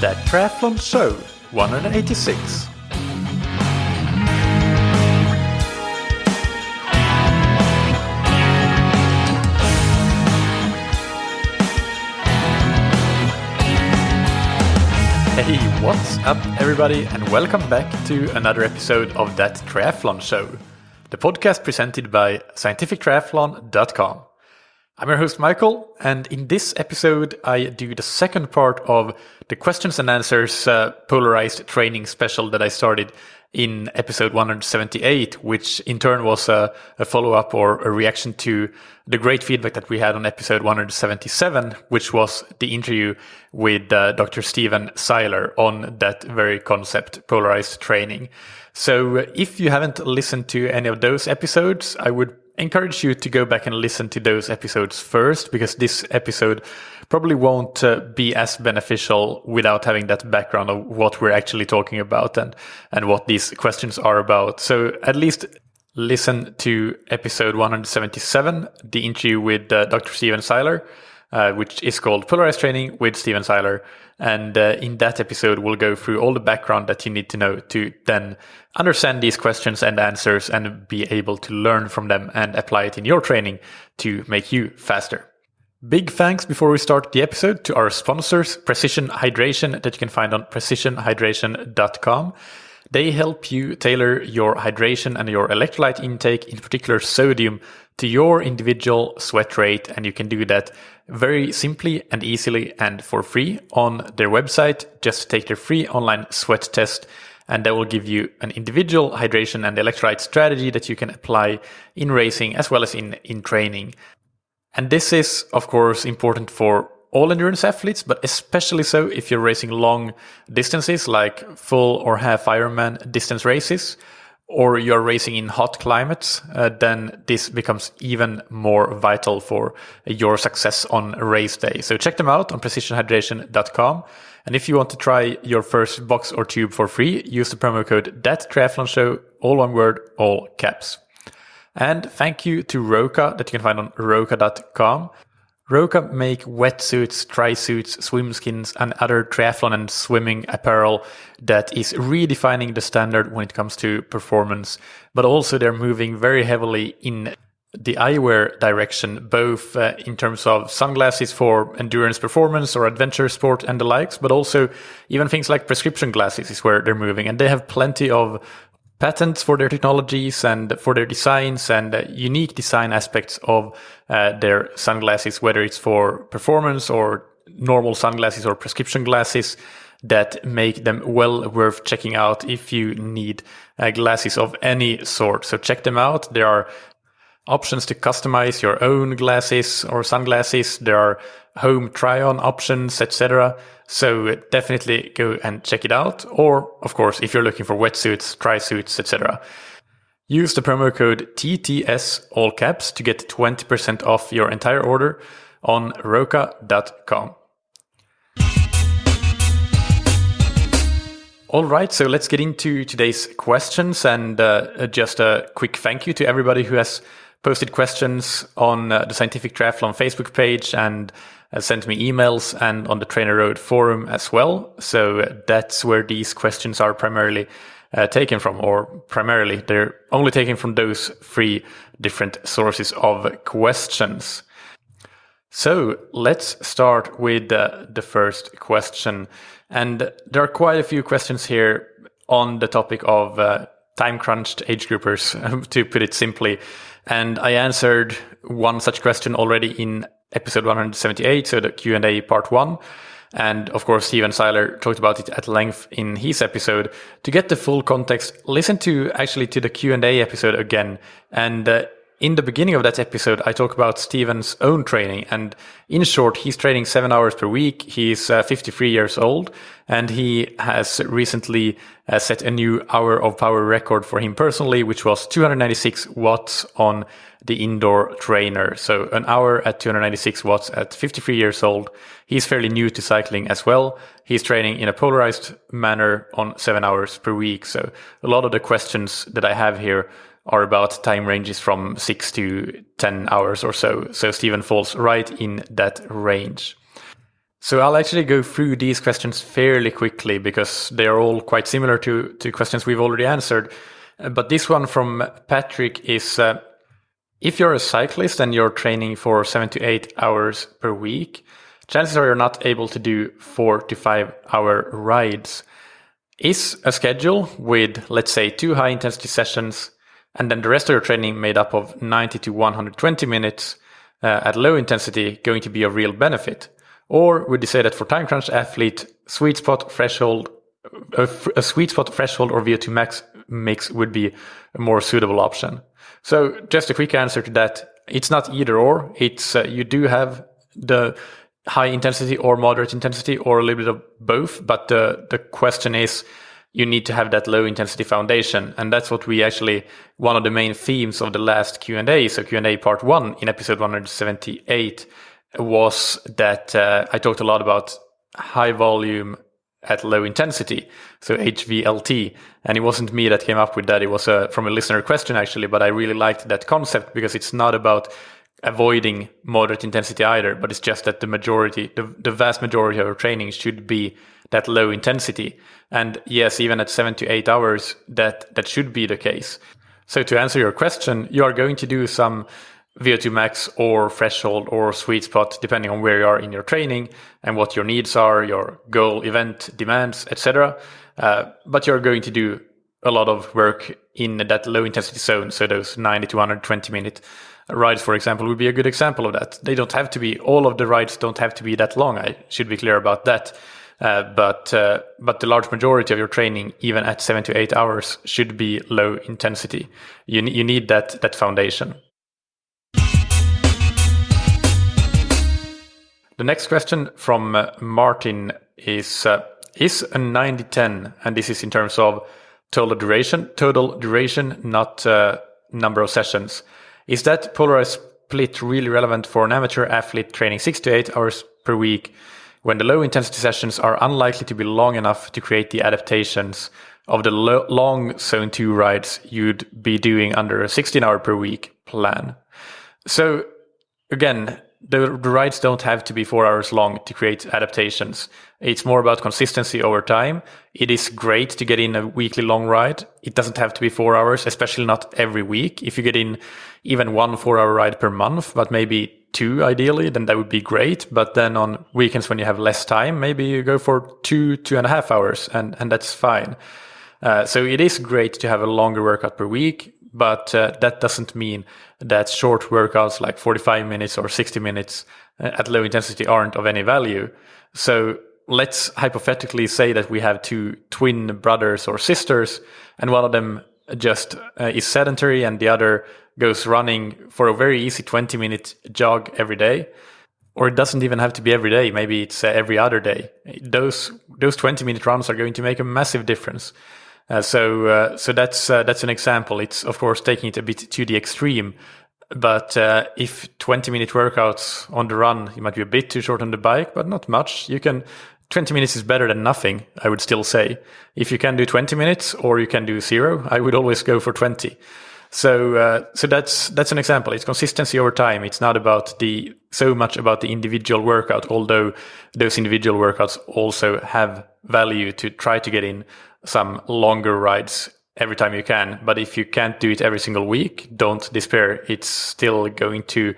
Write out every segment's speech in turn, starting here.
That Triathlon Show 186. Hey, what's up everybody, and welcome back to another episode of That Triathlon Show, the podcast presented by scientifictriathlon.com. I'm your host Mikael, and in this episode I do the second part of the questions and answers Polarised training special that I started in episode 178, which in turn was a follow-up or a reaction to the great feedback that we had on episode 177, which was the interview with Dr. Steven Seiler on that very concept, polarized training. So if you haven't listened to any of those episodes, I would encourage you to go back and listen to those episodes first, because this episode probably won't be as beneficial without having that background of what we're actually talking about and what these questions are about. So at least listen to episode 177, the interview with Dr. Steven Seiler, which is called Polarized Training with Steven Seiler. And in that episode, we'll go through all the background that you need to know to then understand these questions and answers and be able to learn from them and apply it in your training to make you faster. Big thanks before we start the episode to our sponsors, Precision Hydration, that you can find on precisionhydration.com. They help you tailor your hydration and your electrolyte intake, in particular sodium, to your individual sweat rate, and you can do that very simply and easily and for free on their website. Just take their free online sweat test, and that will give you an individual hydration and electrolyte strategy that you can apply in racing as well as in training. And this is, of course, important for all endurance athletes, but especially so if you're racing long distances like full or half Ironman distance races, or you're racing in hot climates, then this becomes even more vital for your success on race day. So check them out on precisionhydration.com. And if you want to try your first box or tube for free, use the promo code ThatTriathlonShow, all one word, all caps. And thank you to Roka, that you can find on roka.com. Roka make wetsuits, tri-suits, swim skins, and other triathlon and swimming apparel that is redefining the standard when it comes to performance. But also they're moving very heavily in the eyewear direction, both in terms of sunglasses for endurance performance or adventure sport and the likes, but also even things like prescription glasses is where they're moving. And they have plenty of patents for their technologies and for their designs and unique design aspects of their sunglasses, whether it's for performance or normal sunglasses or prescription glasses, that make them well worth checking out if you need glasses of any sort. So check them out. There are options to customize your own glasses or sunglasses. There are home try-on options, etc. So definitely go and check it out. Or, of course, if you're looking for wetsuits, tri-suits, etc., use the promo code TTS, all caps, to get 20% off your entire order on roka.com. All right, so let's get into today's questions, and just a quick thank you to everybody who has posted questions on the Scientific Triathlon Facebook page and sent me emails, and on the Trainer Road forum as well. So that's where these questions are primarily taken from, or primarily they're only taken from those three different sources of questions. So let's start with the first question. And there are quite a few questions here on the topic of time-crunched age groupers, to put it simply. And I answered one such question already in episode 178, so the Q&A part 1. And of course, Steven Seiler talked about it at length in his episode. To get the full context, listen to the Q&A episode again. And in the beginning of that episode, I talk about Steven's own training. And in short, he's training 7 hours per week. He's 53 years old, and he has recently set a new hour of power record for him personally, which was 296 watts on the indoor trainer. So an hour at 296 watts at 53 years old. He's fairly new to cycling as well. He's training in a polarized manner on 7 hours per week. So a lot of the questions that I have here are about time ranges from 6 to 10 hours or so. So Steven falls right in that range. So I'll actually go through these questions fairly quickly because they are all quite similar to questions we've already answered. But this one from Patrick is, if you're a cyclist and you're training for 7 to 8 hours per week, chances are you're not able to do 4 to 5 hour rides. Is a schedule with, let's say, 2 high intensity sessions and then the rest of your training made up of 90 to 120 minutes at low intensity going to be of real benefit? Or would you say that for time crunch athlete, a sweet spot threshold or VO2 max mix would be a more suitable option? So just a quick answer to that. It's not either or. It's you do have the high intensity or moderate intensity or a little bit of both. But the question is, you need to have that low intensity foundation. And that's what we actually, one of the main themes of the last Q&A, so Q&A part 1 in episode 178, was that I talked a lot about high volume at low intensity, so HVLT. And it wasn't me that came up with that. It was from a listener question, actually. But I really liked that concept because it's not about avoiding moderate intensity either, but it's just that the vast majority of our training should be that low intensity. And yes, even at 7 to 8 hours, that should be the case. So to answer your question, you are going to do some VO2 max or threshold or sweet spot, depending on where you are in your training and what your needs are, your goal, event, demands, etc. But you're going to do a lot of work in that low intensity zone. So those 90 to 120 minute rides, for example, would be a good example of that. They don't have to be, all of the rides don't have to be that long. I should be clear about that. But the large majority of your training, even at 7 to 8 hours, should be low intensity. You need that foundation. The next question from Martin is a 90-10, and this is in terms of total duration, not number of sessions. Is that polarized split really relevant for an amateur athlete training 6 to 8 hours per week when the low intensity sessions are unlikely to be long enough to create the adaptations of the long zone 2 rides you'd be doing under a 16-hour per week plan? So again, the rides don't have to be 4 hours long to create adaptations. It's more about consistency over time. It is great to get in a weekly long ride. It doesn't have to be 4 hours, especially not every week. If you get in even 1 4-hour ride per month, but maybe 2 ideally, then that would be great. But then on weekends when you have less time, maybe you go for 2.5 hours, and that's fine. So it is great to have a longer workout per week. But that doesn't mean that short workouts like 45 minutes or 60 minutes at low intensity aren't of any value. So let's hypothetically say that we have 2 twin brothers or sisters, and one of them just is sedentary and the other goes running for a very easy 20-minute jog every day. Or it doesn't even have to be every day. Maybe it's every other day. Those 20-minute runs are going to make a massive difference. So that's an example. It's of course taking it a bit to the extreme, but if 20-minute workouts on the run, you might be a bit too short on the bike, but not much. 20 minutes is better than nothing, I would still say. If you can do 20 minutes or you can do 0, I would always go for 20. So that's an example. It's consistency over time. It's not so much about the individual workout, although those individual workouts also have value to try to get in some longer rides every time you can. But if you can't do it every single week, don't despair. It's still going to,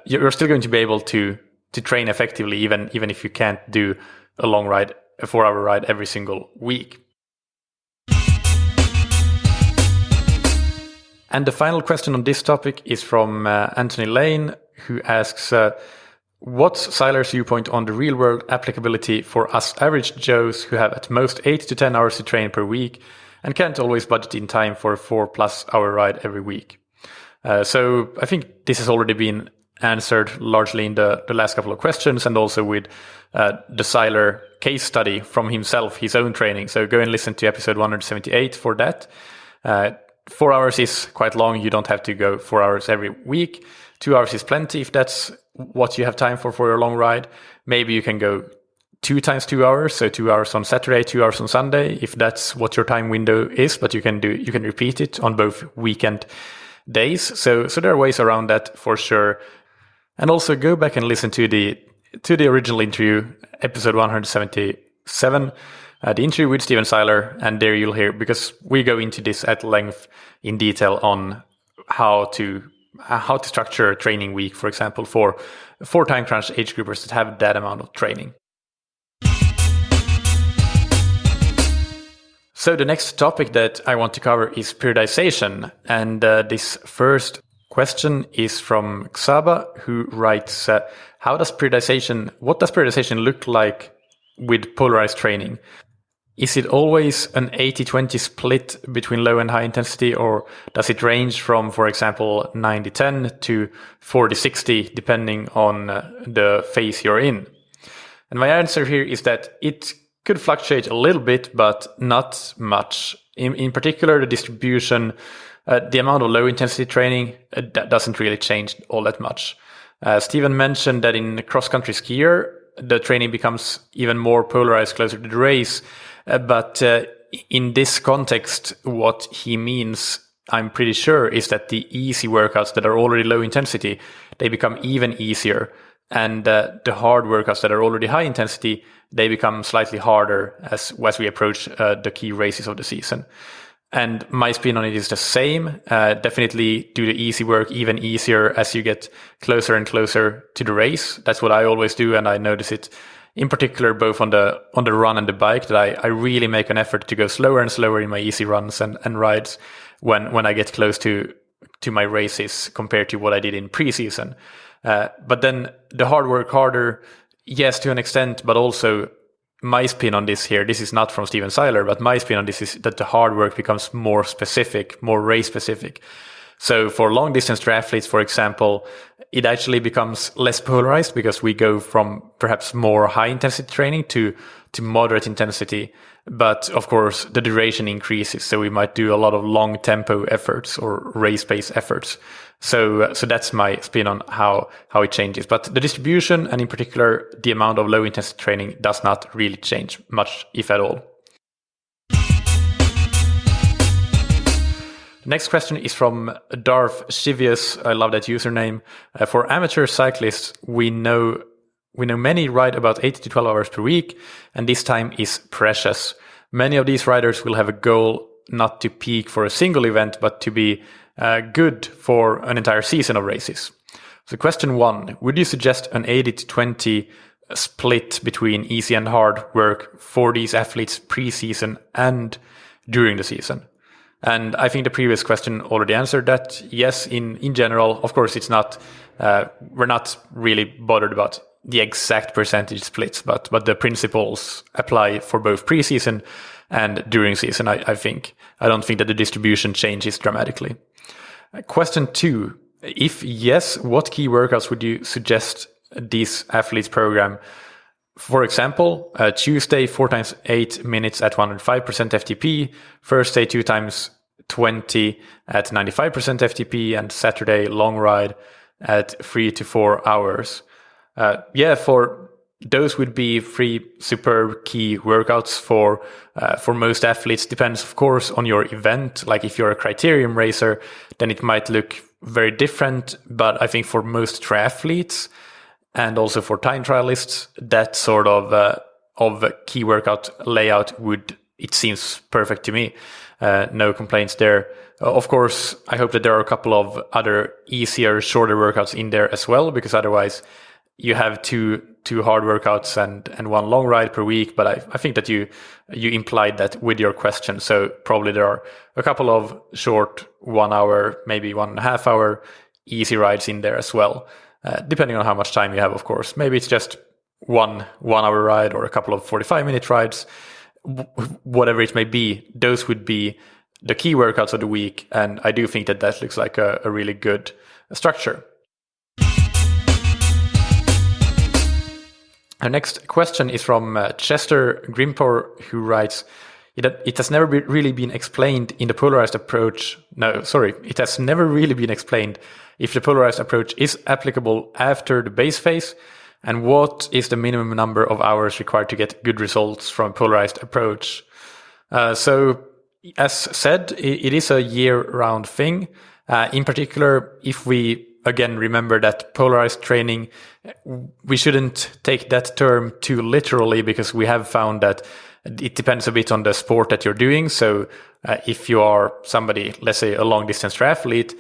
you're still going to be able to train effectively, even if you can't do a long ride, a 4-hour ride every single week. And the final question on this topic is from Anthony Lane, who asks, what's Seiler's viewpoint on the real-world applicability for us average Joes who have at most 8 to 10 hours to train per week and can't always budget in time for a 4+ hour ride every week? So I think this has already been answered largely in the last couple of questions, and also with the Seiler case study from himself, his own training. So go and listen to episode 178 for that. 4 hours is quite long. You don't have to go 4 hours every week. 2 hours is plenty if that's what you have time for your long ride. Maybe you can go 2 times 2 hours, so 2 hours on Saturday, 2 hours on Sunday, if that's what your time window is. But you can repeat it on both weekend days. So there are ways around that for sure. And also go back and listen to the to the original interview, episode 177, the interview with Seiler, and there you'll hear, because we go into this at length in detail on how to structure a training week, for example, for time crunch age groupers that have that amount of training. So the next topic that I want to cover is periodization. And this first question is from Xaba, who writes, what does periodization look like with polarized training? Is it always an 80-20 split between low and high intensity, or does it range from, for example, 90-10 to 40-60, depending on the phase you're in? And my answer here is that it could fluctuate a little bit, but not much. In particular, the distribution, the amount of low intensity training, that doesn't really change all that much. Steven mentioned that in cross-country skier, the training becomes even more polarized closer to the race. But in this context, what he means, I'm pretty sure, is that the easy workouts that are already low intensity, they become even easier. And the hard workouts that are already high intensity, they become slightly harder as we approach the key races of the season. And my spin on it is the same. Definitely do the easy work even easier as you get closer and closer to the race. That's what I always do, and I notice it in particular both on the run and the bike, that I really make an effort to go slower and slower in my easy runs and rides when I get close to my races compared to what I did in preseason. But then the hard work harder, yes, to an extent, but also my spin on this here, this is not from Steven Seiler, but my spin on this is that the hard work becomes more specific, more race specific. So for long distance triathletes, for example, it actually becomes less polarized because we go from perhaps more high intensity training to moderate intensity. But of course, the duration increases. So we might do a lot of long tempo efforts or race pace efforts. So that's my spin on how it changes. But the distribution, and in particular, the amount of low intensity training, does not really change much, if at all. The next question is from Darth Shivius. I love that username. For amateur cyclists, we know many ride about 8 to 12 hours per week, and this time is precious. Many of these riders will have a goal not to peak for a single event, but to be good for an entire season of races. So question 1, would you suggest an 80 to 20 split between easy and hard work for these athletes pre-season and during the season? And I think the previous question already answered that. Yes, in general, of course, it's not, we're not really bothered about the exact percentage splits, but the principles apply for both preseason and during season, I think. I don't think that the distribution changes dramatically. Question 2, if yes, what key workouts would you suggest these athletes program? For example, Tuesday, 4 times 8 minutes at 105% FTP, Thursday, 2 times 20 at 95% FTP, and Saturday, long ride at 3 to 4 hours. For those would be 3 superb key workouts for most athletes. Depends, of course, on your event. Like if you're a criterium racer, then it might look very different. But I think for most triathletes and also for time trialists, that sort of key workout layout it seems perfect to me. No complaints there. Of course, I hope that there are a couple of other easier, shorter workouts in there as well, because otherwise you have two hard workouts and 1 long ride per week. But I think that you implied that with your question. So probably there are a couple of short 1 hour, maybe 1.5 hour easy rides in there as well, depending on how much time you have, of course. Maybe it's just one hour ride or a couple of 45-minute rides, whatever it may be. Those would be the key workouts of the week. And I do think that looks like a really good structure. Our next question is from Chester Grimpor, who writes, it has never really been explained in the polarized approach. It has never really been explained if the polarized approach is applicable after the base phase, and what is the minimum number of hours required to get good results from a polarized approach. So, as said, it is a year-round thing. In particular, if we again remember that polarized training, we shouldn't take that term too literally, because we have found that it depends a bit on the sport that you're doing. So if you are somebody, let's say a long distance triathlete,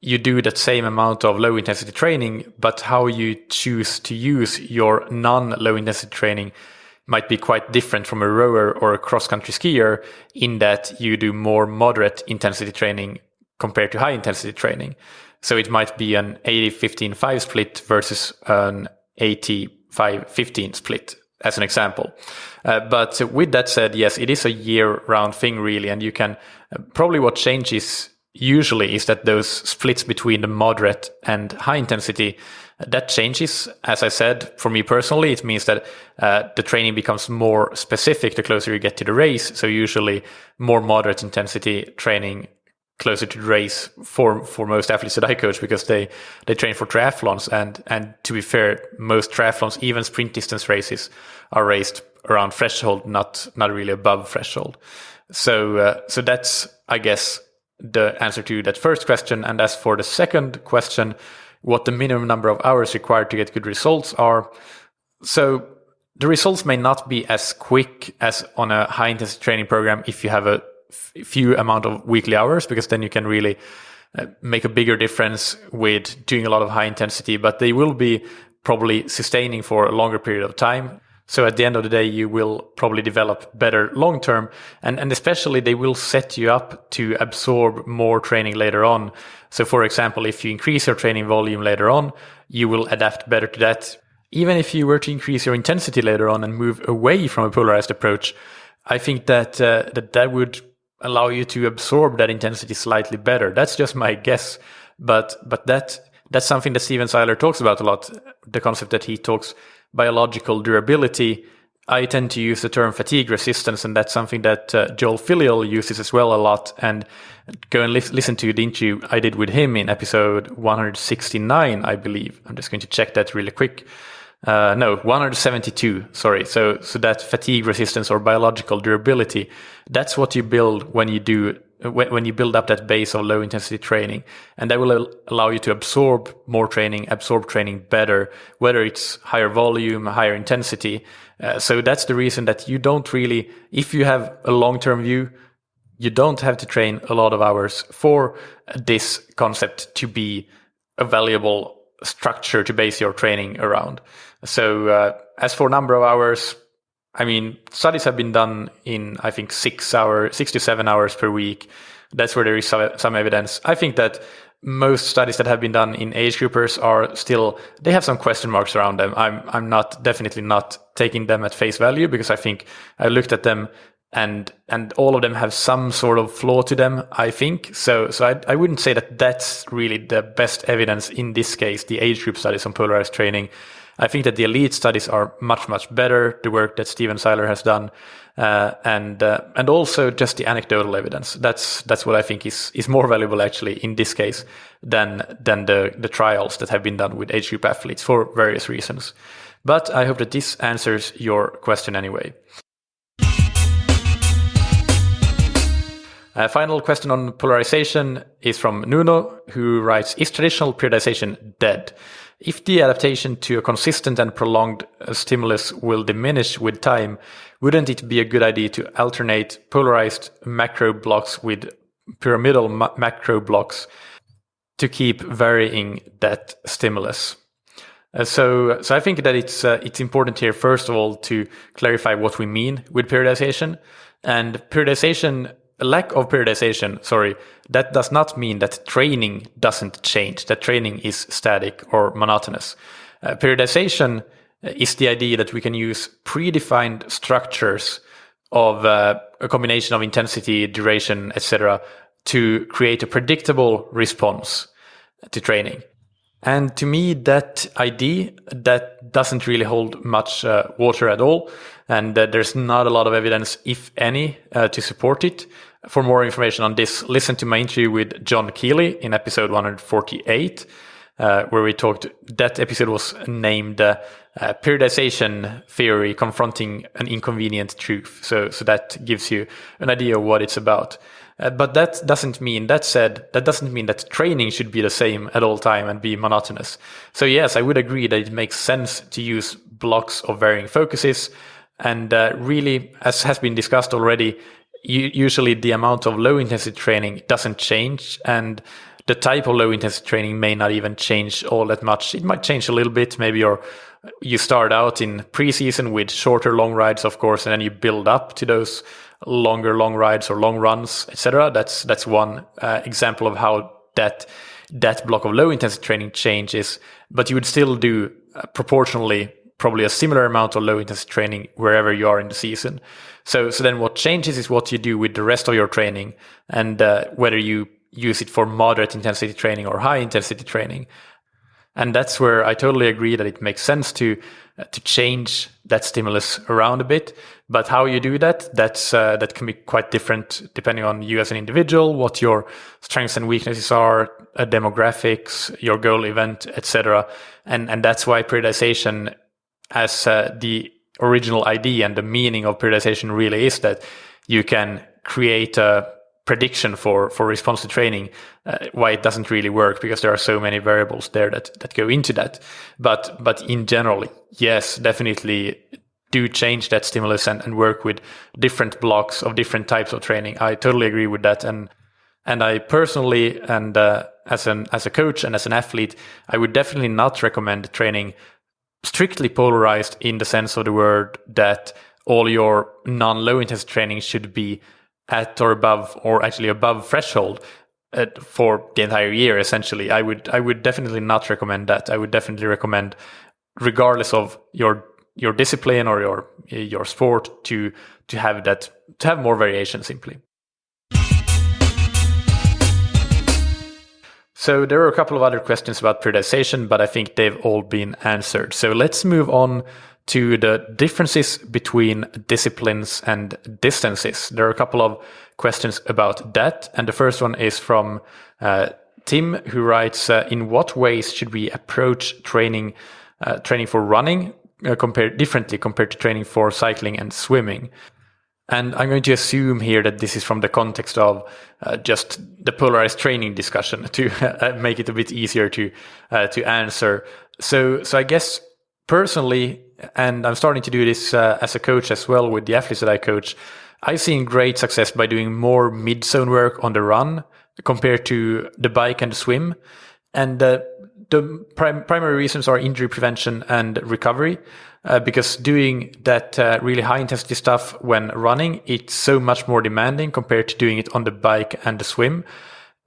you do that same amount of low intensity training, but how you choose to use your non-low intensity training might be quite different from a rower or a cross-country skier, in that you do more moderate intensity training compared to high intensity training. So it might be an 80-15-5 split versus an 85-15 split, as an example. But with that said, yes, it is a year-round thing, really. And you can probably, what changes usually is that those splits between the moderate and high intensity, that changes. As I said, for me personally, it means that the training becomes more specific the closer you get to the race. So usually more moderate intensity training closer to the race for most athletes that I coach, because they train for triathlons. And to be fair, most triathlons, even sprint distance races, are raced around threshold, not really above threshold. So that's, I guess, the answer to that first question. And as for the second question, what the minimum number of hours required to get good results are. So the results may not be as quick as on a high intensity training program if you have a few amount of weekly hours, because then you can really make a bigger difference with doing a lot of high intensity, but they will be probably sustaining for a longer period of time. So at the end of the day, you will probably develop better long term, and especially they will set you up to absorb more training later on. So for example, if you increase your training volume later on, you will adapt better to that. Even if you were to increase your intensity later on and move away from a polarized approach, I think that that would allow you to absorb that intensity slightly better. That's just my guess, but that's something that Steven Seiler talks about a lot. The concept that he talks biological durability. I tend to use the term fatigue resistance, and that's something that Joel Filial uses as well a lot. And go and listen to the interview I did with him in episode 169, I believe. I'm just going to check that really quick. No, 172, sorry. So that fatigue resistance or biological durability, that's what you build when you build up that base of low intensity training. And that will allow you to absorb more training, absorb training better, whether it's higher volume, higher intensity. So that's the reason that you don't really, if you have a long-term view, you don't have to train a lot of hours for this concept to be a valuable structure to base your training around. So as for number of hours, I mean, studies have been done in, I think, 6 to 7 hours per week. That's where there is some evidence. I think that most studies that have been done in age groupers are still, they have some question marks around them. I'm definitely not taking them at face value, because I think I looked at them and all of them have some sort of flaw to them, I think. So I wouldn't say that that's really the best evidence in this case, the age group studies on polarized training. I think that the elite studies are much, much better, the work that Steven Seiler has done, and also just the anecdotal evidence. That's what I think is more valuable actually in this case than the trials that have been done with age group athletes for various reasons. But I hope that this answers your question anyway. A final question on polarization is from Nuno, who writes, is traditional periodization dead? If the adaptation to a consistent and prolonged stimulus will diminish with time, wouldn't it be a good idea to alternate polarized macro blocks with pyramidal macro blocks to keep varying that stimulus? So I think that it's important here, first of all, to clarify what we mean with periodization. And lack of periodization, that does not mean that training doesn't change, that training is static or monotonous. Periodization is the idea that we can use predefined structures of a combination of intensity, duration, etc., to create a predictable response to training. And to me, that idea, that doesn't really hold much water at all. And there's not a lot of evidence, if any, to support it. For more information on this, listen to my interview with John Keeley in episode 148, where we talked. That episode was named Periodization Theory Confronting an Inconvenient Truth. So that gives you an idea of what it's about. But that doesn't mean that training should be the same at all time and be monotonous. So yes, I would agree that it makes sense to use blocks of varying focuses. And really, as has been discussed already, usually the amount of low intensity training doesn't change, and the type of low intensity training may not even change all that much. It might change a little bit. Maybe you start out in preseason with shorter long rides, of course, and then you build up to those longer long rides or long runs, etc. That's one example of how that block of low intensity training changes. But you would still do proportionally probably a similar amount of low intensity training wherever you are in the season. So then what changes is what you do with the rest of your training, and whether you use it for moderate intensity training or high intensity training. And that's where I totally agree that it makes sense to change that stimulus around a bit. But how you do that can be quite different depending on you as an individual, what your strengths and weaknesses are, demographics, your goal event, etc. And that's why periodization, as the original idea and the meaning of periodization really is that you can create a prediction for response to training, why it doesn't really work, because there are so many variables there that go into that. But in general, yes, definitely do change that stimulus and work with different blocks of different types of training. I totally agree with that. And I personally, and as a coach and as an athlete, I would definitely not recommend training strictly polarized in the sense of the word that all your non-low intensity training should be at or above, or actually above threshold for the entire year. Essentially, I would definitely not recommend that. I would definitely recommend, regardless of your discipline or your sport, to have more variation simply. So there are a couple of other questions about periodization, but I think they've all been answered. So let's move on to the differences between disciplines and distances. There are a couple of questions about that. And the first one is from Tim, who writes, in what ways should we approach training for running differently compared to training for cycling and swimming? And I'm going to assume here that this is from the context of just the polarized training discussion to make it a bit easier to answer. So I guess personally, and I'm starting to do this as a coach as well with the athletes that I coach, I've seen great success by doing more mid-zone work on the run compared to the bike and the swim. And the primary reasons are injury prevention and recovery. Because doing that really high intensity stuff when running, it's so much more demanding compared to doing it on the bike and the swim,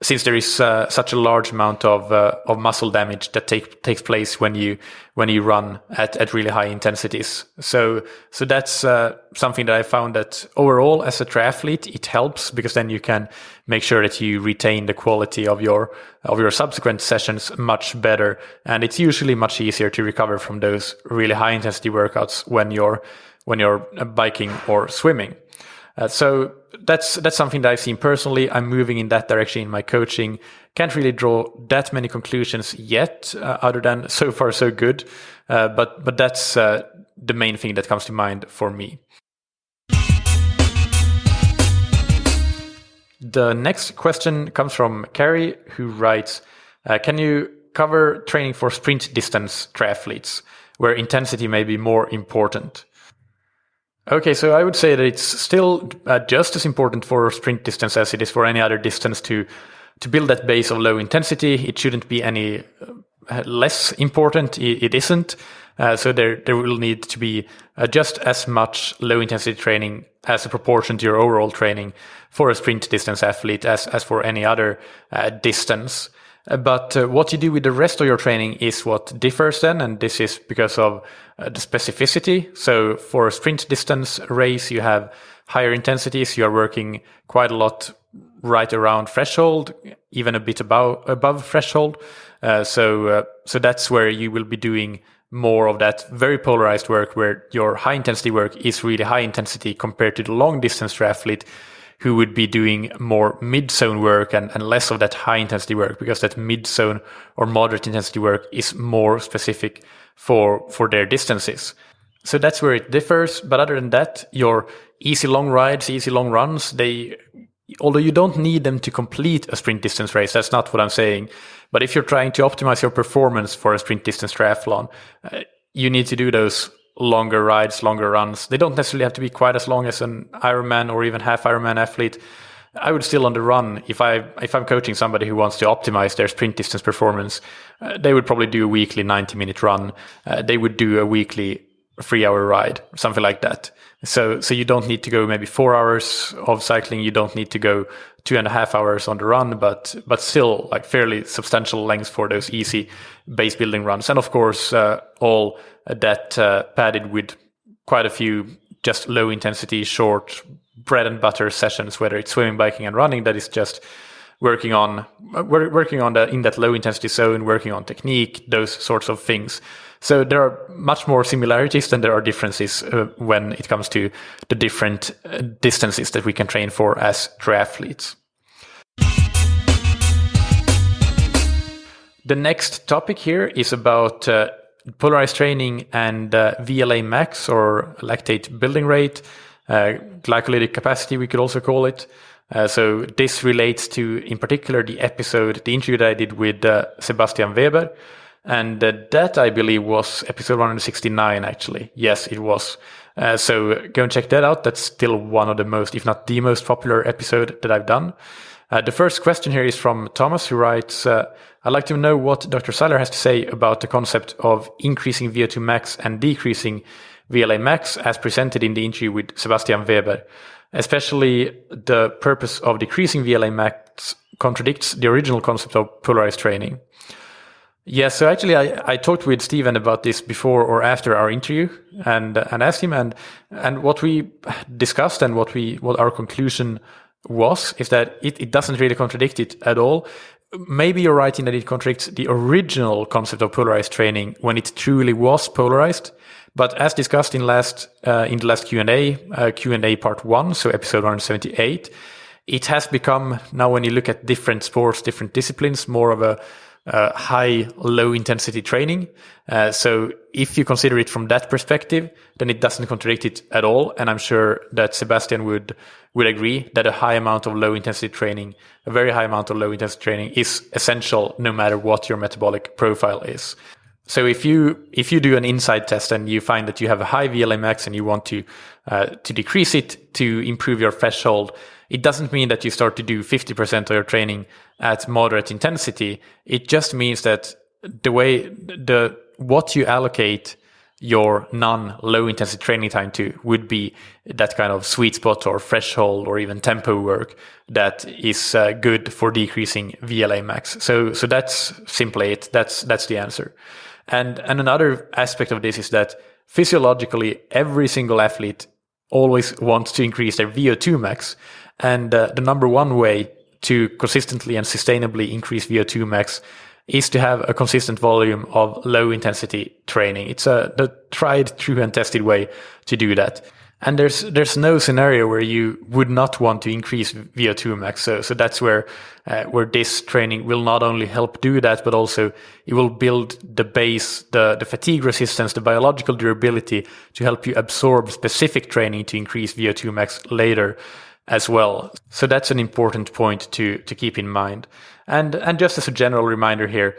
since there is such a large amount of muscle damage that takes place when you run at really high intensities. So that's something that I found that overall as a triathlete it helps, because then you can make sure that you retain the quality of your subsequent sessions much better, and it's usually much easier to recover from those really high intensity workouts when you're biking or swimming. So that's something that I've seen personally. I'm moving in that direction in my coaching. Can't really draw that many conclusions yet, other than so far so good. But that's the main thing that comes to mind for me. The next question comes from Carrie, who writes, can you cover training for sprint distance triathletes, where intensity may be more important? Okay, so I would say that it's still just as important for sprint distance as it is for any other distance to build that base of low intensity. It shouldn't be any less important. It isn't. So there will need to be just as much low intensity training as a proportion to your overall training for a sprint distance athlete as for any other distance. But what you do with the rest of your training is what differs then, and this is because of the specificity. So for a sprint distance race, you have higher intensities. You are working quite a lot right around threshold, even a bit above threshold. So that's where you will be doing more of that very polarized work, where your high intensity work is really high intensity compared to the long distance triathlete, who would be doing more mid-zone work and less of that high-intensity work, because that mid-zone or moderate-intensity work is more specific for their distances. So that's where it differs. But other than that, your easy long rides, easy long runs, although you don't need them to complete a sprint distance race, that's not what I'm saying. But if you're trying to optimize your performance for a sprint distance triathlon, you need to do those longer rides, longer runs. They don't necessarily have to be quite as long as an Ironman or even half Ironman athlete. I would still on the run, if I'm coaching somebody who wants to optimize their sprint distance performance, they would probably do a weekly 90-minute run. They would do a weekly 3-hour ride, something like that. So you don't need to go maybe 4 hours of cycling. You don't need to go 2.5 hours on the run, but still like fairly substantial lengths for those easy base building runs. And of course, all that padded with quite a few just low intensity, short bread and butter sessions, whether it's swimming, biking, and running, that is just working on in that low intensity zone, working on technique, those sorts of things. So there are much more similarities than there are differences when it comes to the different distances that we can train for as triathletes. The next topic here is about polarized training and VLA max, or lactate building rate, glycolytic capacity, we could also call it. So this relates to, in particular, the interview that I did with Sebastian Weber. And that, I believe, was episode 169, actually. Yes, it was. So go and check that out. That's still one of the most, if not the most popular episode that I've done. The first question here is from Thomas, who writes, I'd like to know what Dr. Seiler has to say about the concept of increasing VO2 max and decreasing VLA max as presented in the interview with Sebastian Weber. Especially the purpose of decreasing VLA max contradicts the original concept of polarized training. Yeah, so actually I talked with Steven about this before or after our interview and asked him, and what we discussed and what our conclusion was is that it doesn't really contradict it at all. Maybe you're right in that it contradicts the original concept of polarized training when it truly was polarized. But as discussed in the last Q&A part 1, so episode 178, it has become, now when you look at different sports, different disciplines, more of a high, low intensity training. So if you consider it from that perspective, then it doesn't contradict it at all. And I'm sure that Sebastian would agree that a very high amount of low intensity training is essential no matter what your metabolic profile is. So if you do an inside test and you find that you have a high VLA max and you want to decrease it to improve your threshold, it doesn't mean that you start to do 50% of your training at moderate intensity. It just means that what you allocate your non-low intensity training time to would be that kind of sweet spot or threshold or even tempo work that is good for decreasing VLA max. So that's simply it. That's the answer. And another aspect of this is that physiologically, every single athlete always wants to increase their VO2 max. And the number one way to consistently and sustainably increase VO2 max is to have a consistent volume of low intensity training. It's the tried, true and tested way to do that. And there's no scenario where you would not want to increase VO2 max. So that's where this training will not only help do that, but also it will build the base, the fatigue resistance, the biological durability to help you absorb specific training to increase VO2 max later as well. So that's an important point to keep in mind. And just as a general reminder here,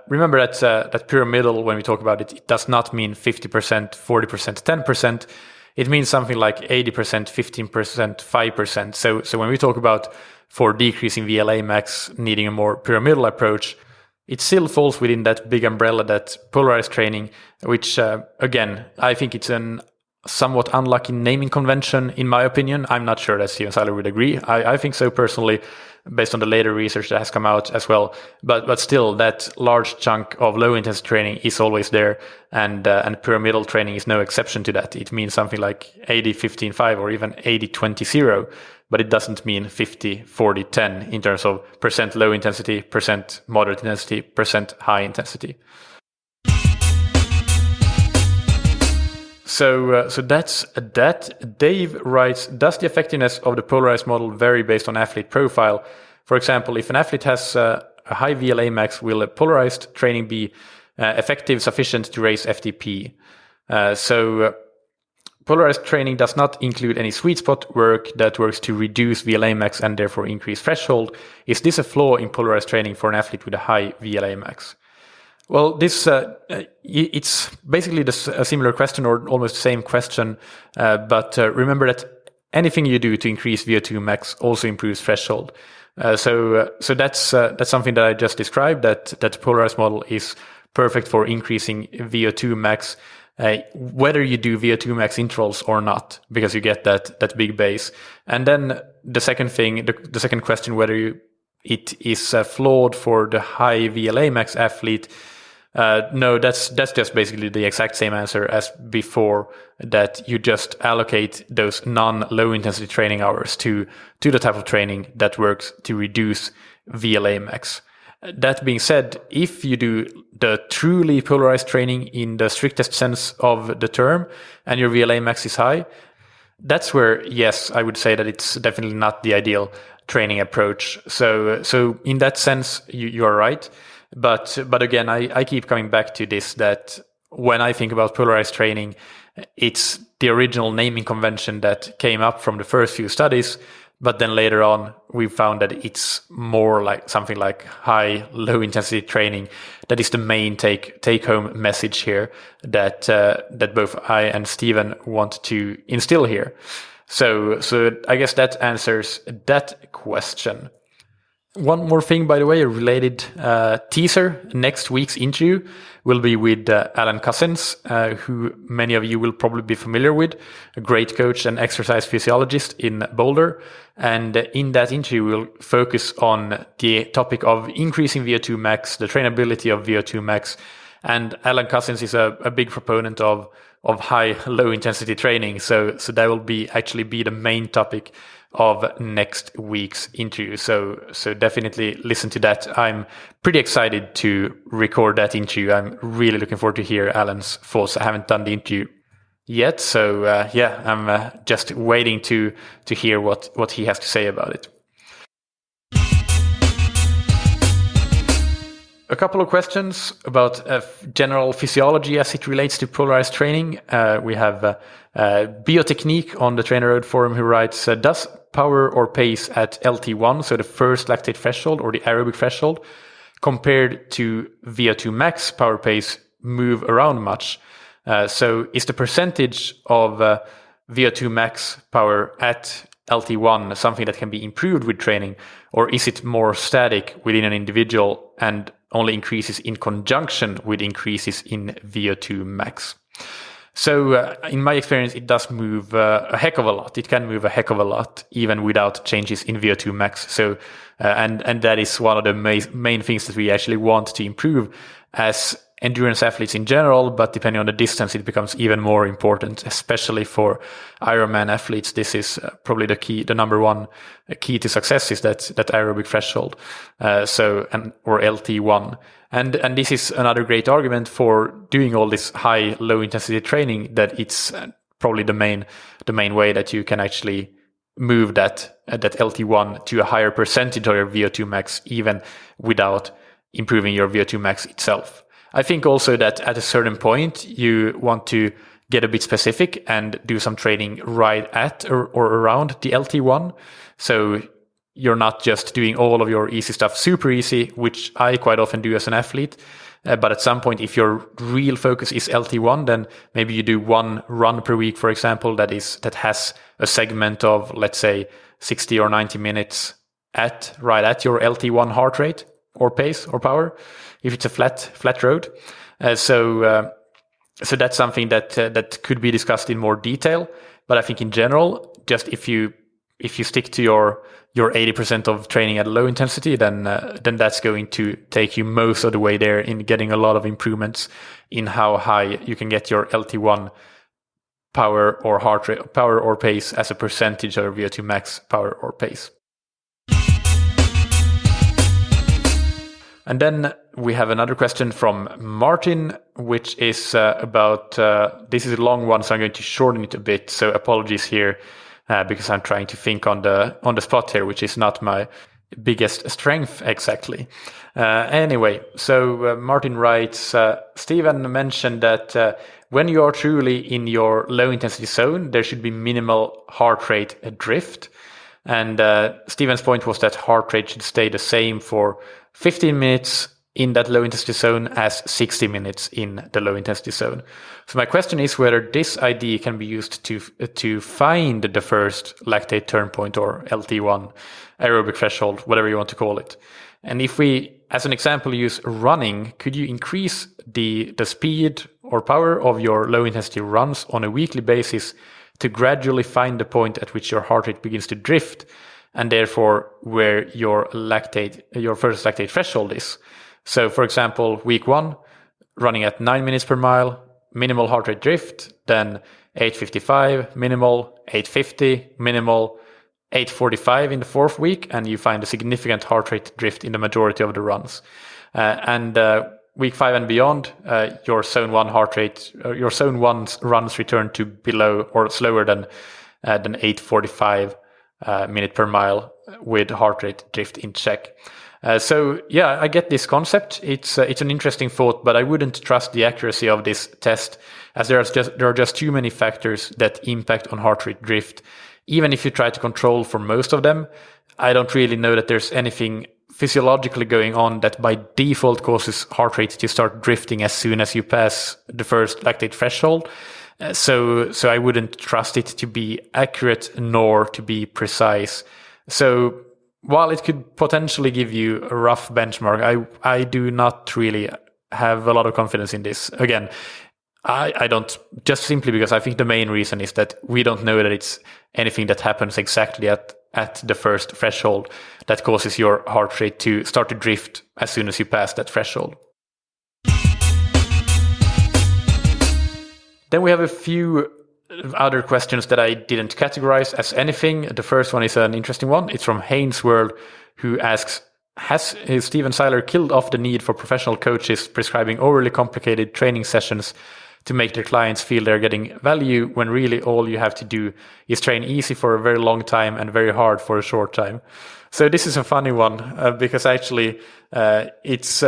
remember that pyramidal, when we talk about it, it does not mean 50%, 40%, 10%. It means something like 80%, 15%, 5%. So when we talk about for decreasing VLA max needing a more pyramidal approach, it still falls within that big umbrella, that polarized training, which again, I think it's an somewhat unlucky naming convention, in my opinion. I'm not sure that Steven Seiler would agree. I think so personally, based on the later research that has come out as well. But still, that large chunk of low intensity training is always there, and pyramidal training is no exception to that. It means something like 80-15-5 or even 80-20-0, but it doesn't mean 50-40-10 in terms of percent low intensity, percent moderate intensity, percent high intensity. So that's that. Dave writes, does the effectiveness of the polarized model vary based on athlete profile? For example, if an athlete has a high VLA max, will a polarized training be effective, sufficient to raise FTP? So polarized training does not include any sweet spot work that works to reduce VLA max and therefore increase threshold. Is this a flaw in polarized training for an athlete with a high VLA max? Well, this it's basically a similar question, or almost the same question, but remember that anything you do to increase VO2 max also improves threshold. So that's something that I just described. That polarized model is perfect for increasing VO2 max, whether you do VO2 max intervals or not, because you get that big base. And then the second thing, the second question, whether it is flawed for the high VLA max athlete. No, that's just basically the exact same answer as before, that you just allocate those non-low intensity training hours to the type of training that works to reduce VLA max. That being said, if you do the truly polarized training in the strictest sense of the term and your VLA max is high, that's where, yes, I would say that it's definitely not the ideal training approach. So in that sense, you are right. But again, I keep coming back to this, that when I think about polarized training, it's the original naming convention that came up from the first few studies. But then later on, we found that it's more like something like high, low intensity training. That is the main take home message here that both I and Steven want to instill here. So I guess that answers that question. One more thing, by the way, a related teaser. Next week's interview will be with Alan Cousins, who many of you will probably be familiar with, a great coach and exercise physiologist in Boulder. And in that interview, we'll focus on the topic of increasing VO2 max, the trainability of VO2 max. And Alan Cousins is a big proponent of high, low intensity training. So that will actually be the main topic of next week's interview. So definitely listen to that. I'm pretty excited to record that interview. I'm really looking forward to hear Alan's thoughts. I haven't done the interview yet. So I'm just waiting to hear what he has to say about it. A couple of questions about general physiology as it relates to polarized training. We have Biotechnique on the Trainer Road forum who writes, does power or pace at LT1, so the first lactate threshold or the aerobic threshold, compared to VO2 max power pace move around much? So is the percentage of VO2 max power at LT1 something that can be improved with training, or is it more static within an individual and only increases in conjunction with increases in VO2 max? So in my experience, it does move a heck of a lot. It can move a heck of a lot, even without changes in VO2 max. So, and that is one of the main things that we actually want to improve as endurance athletes in general, but depending on the distance, it becomes even more important, especially for Ironman athletes. This is probably the number one key to success is that aerobic threshold. Or LT1. And this is another great argument for doing all this high, low intensity training, that it's probably the main way that you can actually move that LT1 to a higher percentage of your VO2 max, even without improving your VO2 max itself. I think also that at a certain point, you want to get a bit specific and do some training right at or around the LT1. So you're not just doing all of your easy stuff super easy, which I quite often do as an athlete. But at some point, if your real focus is LT1, then maybe you do one run per week, for example, that has a segment of, let's say, 60 or 90 minutes right at your LT1 heart rate or pace or power, if it's a flat road. So that's something that could be discussed in more detail. But I think in general, just if you stick to your 80% of training at low intensity, then that's going to take you most of the way there in getting a lot of improvements in how high you can get your LT1 power or heart rate, power or pace as a percentage of VO2 max power or pace. And then we have another question from Martin, which is about, this is a long one, so I'm going to shorten it a bit. So apologies here, because I'm trying to think on the spot here, which is not my biggest strength exactly. Anyway, so Martin writes, Steven mentioned that when you are truly in your low intensity zone, there should be minimal heart rate drift. And Steven's point was that heart rate should stay the same for 15 minutes in that low intensity zone as 60 minutes in the low intensity zone. So my question is whether this idea can be used to find the first lactate turn point, or LT1, aerobic threshold, whatever you want to call it. And if we, as an example, use running, could you increase the speed or power of your low intensity runs on a weekly basis to gradually find the point at which your heart rate begins to drift, and therefore where your first lactate threshold is? So for example, week 1, running at 9 minutes per mile, minimal heart rate drift, then 8:55 minimal, 8:50 minimal, 8:45 in the 4th week, and you find a significant heart rate drift in the majority of the runs. And week 5 and beyond, your zone 1 heart rate, your zone 1 runs return to below or slower than 8:45 minute per mile with heart rate drift in check. So yeah, I get this concept. It's an interesting thought, but I wouldn't trust the accuracy of this test, as there are just too many factors that impact on heart rate drift. Even if you try to control for most of them, I don't really know that there's anything physiologically going on that by default causes heart rate to start drifting as soon as you pass the first lactate threshold. So I wouldn't trust it to be accurate nor to be precise. So while it could potentially give you a rough benchmark, I do not really have a lot of confidence in this. Again, I don't, just simply because I think the main reason is that we don't know that it's anything that happens exactly at the first threshold that causes your heart rate to start to drift as soon as you pass that threshold. Then we have a few other questions that I didn't categorize as anything. The first one is an interesting one. It's from Haynes World, who asks, has Steven Seiler killed off the need for professional coaches prescribing overly complicated training sessions to make their clients feel they're getting value, when really all you have to do is train easy for a very long time and very hard for a short time? So this is a funny one, because actually it's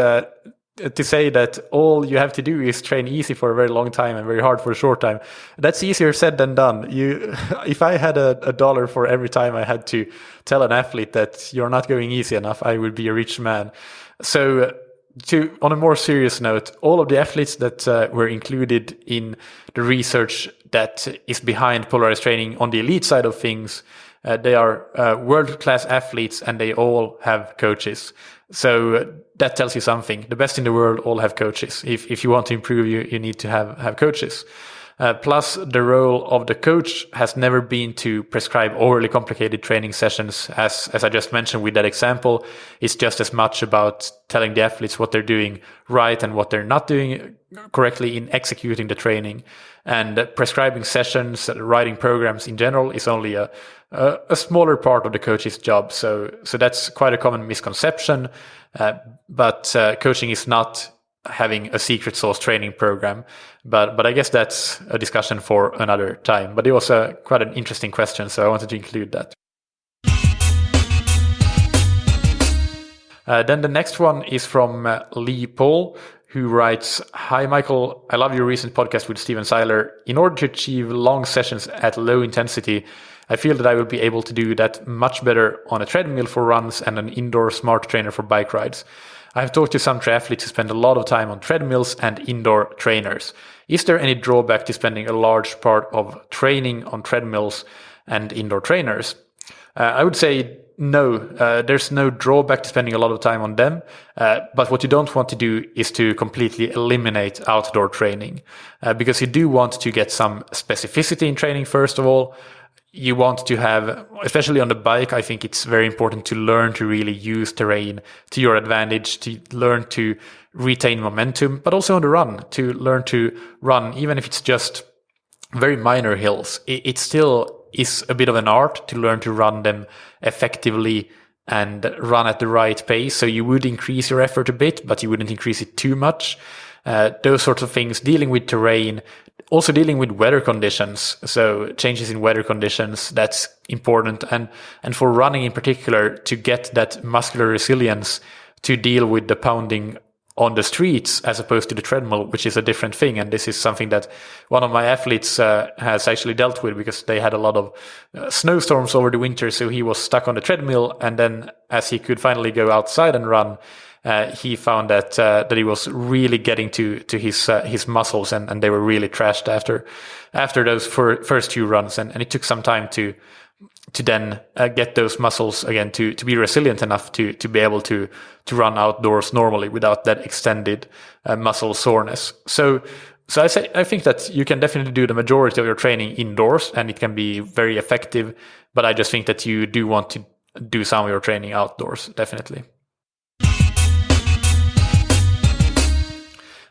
to say that all you have to do is train easy for a very long time and very hard for a short time. That's easier said than done. If I had a dollar for every time I had to tell an athlete that you're not going easy enough, I would be a rich man. So on a more serious note, all of the athletes that were included in the research that is behind polarized training on the elite side of things, they are world-class athletes, and they all have coaches. So that tells you something. The best in the world all have coaches. If you want to improve, you need to have coaches. Plus, the role of the coach has never been to prescribe overly complicated training sessions. As I just mentioned with that example, it's just as much about telling the athletes what they're doing right and what they're not doing correctly in executing the training. And prescribing sessions, writing programs in general is only a smaller part of the coach's job. So that's quite a common misconception. But coaching is not having a secret sauce training program. But I guess that's a discussion for another time. But it was quite an interesting question, so I wanted to include that. Then the next one is from Lee Paul, who writes, "Hi Michael, I love your recent podcast with Steven Seiler. In order to achieve long sessions at low intensity, I feel that I will be able to do that much better on a treadmill for runs and an indoor smart trainer for bike rides. I have talked to some triathletes who spend a lot of time on treadmills and indoor trainers. Is there any drawback to spending a large part of training on treadmills and indoor trainers?" I would say no, there's no drawback to spending a lot of time on them. But what you don't want to do is to completely eliminate outdoor training, because you do want to get some specificity in training, first of all. You want to have, especially on the bike, I think it's very important to learn to really use terrain to your advantage, to learn to retain momentum, but also on the run, to learn to run, even if it's just very minor hills. It still is a bit of an art to learn to run them effectively and run at the right pace. So you would increase your effort a bit, but you wouldn't increase it too much. Those sorts of things, dealing with terrain, also dealing with weather conditions. So changes in weather conditions, that's important. And for running in particular, to get that muscular resilience to deal with the pounding on the streets as opposed to the treadmill, which is a different thing. And this is something that one of my athletes has actually dealt with, because they had a lot of snowstorms over the winter. So he was stuck on the treadmill, and then as he could finally go outside and run, he found that he was really getting to his muscles, and they were really trashed after those first few runs, and it took some time to then get those muscles again to be resilient enough to be able to run outdoors normally without that extended muscle soreness. So I think that you can definitely do the majority of your training indoors, and it can be very effective. But I just think that you do want to do some of your training outdoors, definitely.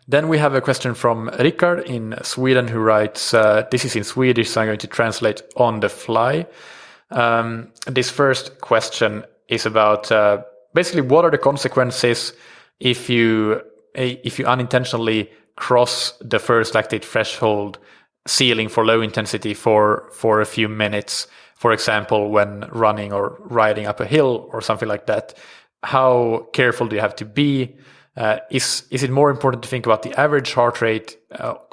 Then we have a question from Rickard in Sweden, who writes, this is in Swedish, so I'm going to translate on the fly. This first question is about basically what are the consequences if you unintentionally cross the first lactate threshold ceiling for low intensity for a few minutes, for example, when running or riding up a hill or something like that. How careful do you have to be? Is it more important to think about the average heart rate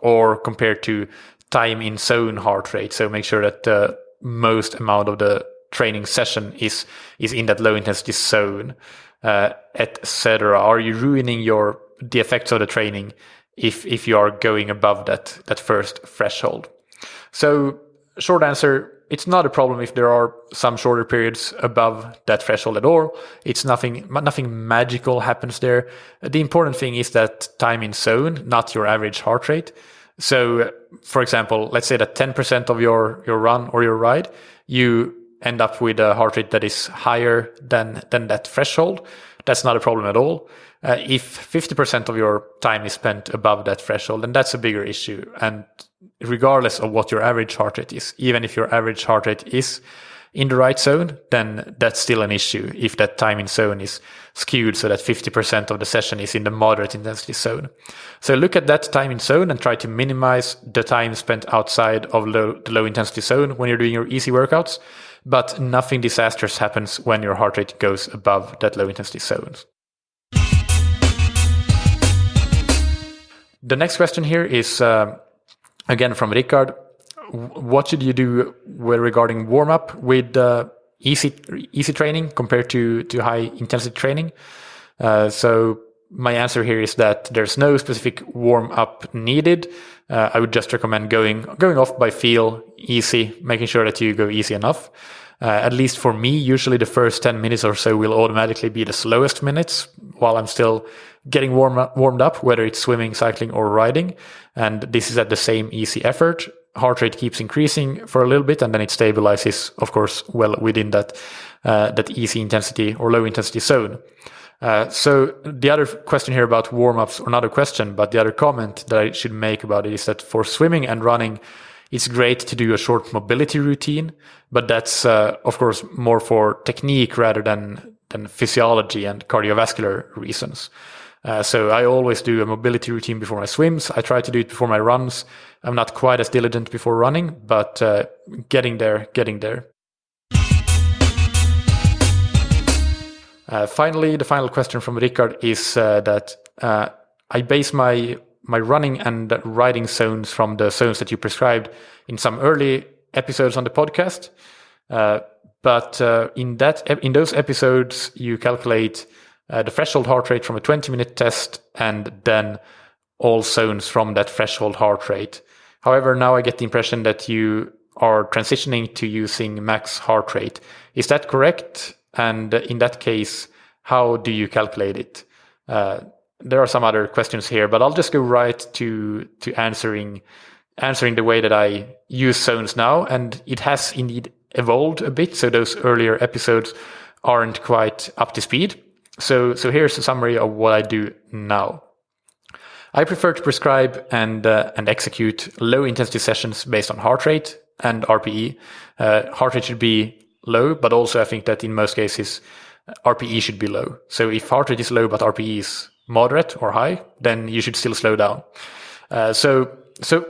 or compared to time in zone heart rate? So make sure that the most amount of the training session is in that low intensity zone, etc. Are you ruining the effects of the training if you are going above that first threshold? So short answer, it's not a problem if there are some shorter periods above that threshold at all. It's nothing magical happens there. The important thing is that time in zone, not your average heart rate. So, for example, let's say that 10% of your run or your ride, you end up with a heart rate that is higher than that threshold. That's not a problem at all. If 50% of your time is spent above that threshold, then that's a bigger issue. And regardless of what your average heart rate is, even if your average heart rate is in the right zone, then that's still an issue if that time in zone is skewed so that 50% of the session is in the moderate intensity zone. So look at that time in zone and try to minimize the time spent outside of the low intensity zone when you're doing your easy workouts, but nothing disastrous happens when your heart rate goes above that low intensity zone. The next question here is again from Rickard. What should you do regarding warm-up with easy training compared to high intensity training? So my answer here is that there's no specific warm-up needed. I would just recommend going off by feel, easy, making sure that you go easy enough. At least for me, usually the first 10 minutes or so will automatically be the slowest minutes while I'm still getting warmed up, whether it's swimming, cycling, or riding. And this is at the same easy effort. Heart rate keeps increasing for a little bit, and then it stabilizes, of course, well within that easy intensity or low intensity zone. So the other question here about warm-ups, or not a question, but the other comment that I should make about it is that for swimming and running, it's great to do a short mobility routine, but that's, of course, more for technique rather than physiology and cardiovascular reasons. So I always do a mobility routine before my swims. I try to do it before my runs. I'm not quite as diligent before running, but getting there. Finally, the final question from Rickard is that I base my running and riding zones from the zones that you prescribed in some early episodes on the podcast. But in those episodes, you calculate the threshold heart rate from a 20-minute test and then all zones from that threshold heart rate. However, now I get the impression that you are transitioning to using max heart rate. Is that correct? And in that case, how do you calculate it? There are some other questions here, but I'll just go right to answering the way that I use zones now. And it has indeed evolved a bit. So those earlier episodes aren't quite up to speed. So here's a summary of what I do now. I prefer to prescribe and execute low intensity sessions based on heart rate and RPE. Heart rate should be low, but also I think that in most cases RPE should be low. So if heart rate is low but RPE is moderate or high, then you should still slow down. So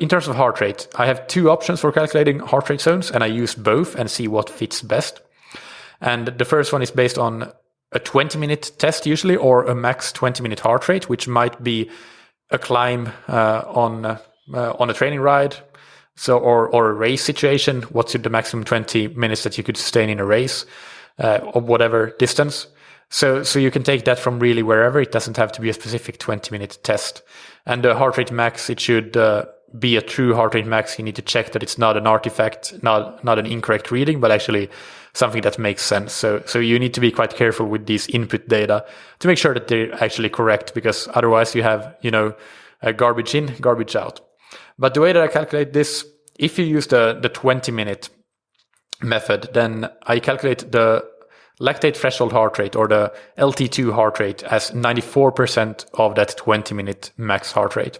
in terms of heart rate, I have two options for calculating heart rate zones, and I use both and see what fits best. And the first one is based on a 20-minute test usually, or a max 20-minute heart rate, which might be a climb on a training ride. So, or a race situation, what's the maximum 20 minutes that you could sustain in a race, of whatever distance. So you can take that from really wherever. It doesn't have to be a specific 20-minute test. And the heart rate max, it should be a true heart rate max. You need to check that it's not an artifact, not an incorrect reading, but actually something that makes sense. So you need to be quite careful with these input data to make sure that they're actually correct, because otherwise you have, garbage in, garbage out. But the way that I calculate this, if you use the 20-minute method, then I calculate the lactate threshold heart rate, or the LT2 heart rate, as 94% of that 20-minute max heart rate.